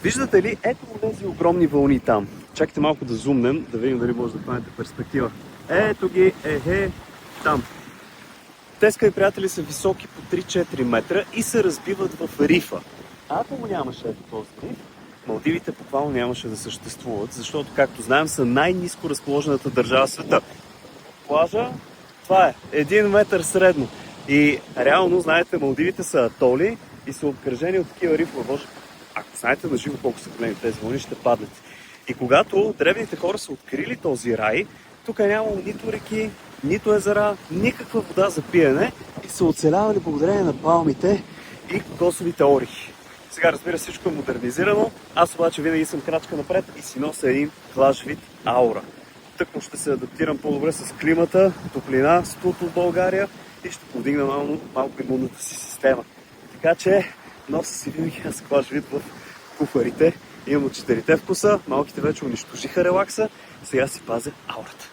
Виждате ли, ето тези огромни вълни там. Чакайте малко да зумнем, да видим дали може да хванете перспектива. Ето ги, там. Те, скъпи приятели, са високи по 3-4 метра и се разбиват в рифа. Ако го нямаше ето този риф, Малдивите буквално нямаше да съществуват, защото, както знаем, са най-ниско разположената държава в света. Плажа, това е 1 метър средно. И реално, знаете, Малдивите са атоли и са обкръжени от такива рифове. Може, ако знаете на живо колко са големи тези вълни, ще паднете. И когато древните хора са открили този рай, тук е нямало нито реки, нито езера, никаква вода за пиене и са оцелявали благодарение на палмите и кокосовите орехи. Сега, разбира се, всичко е модернизирано, аз обаче винаги съм крачка напред и си нося един плаж вид аура. Тъкмо ще се адаптирам по-добре с климата, топлина, студ от България и ще подигна малко имунната си система. Така че нося си винаги аз плаж вид в куфарите. Имам от 4 вкуса, малките вече унищожиха релакса, сега си пазя аурата.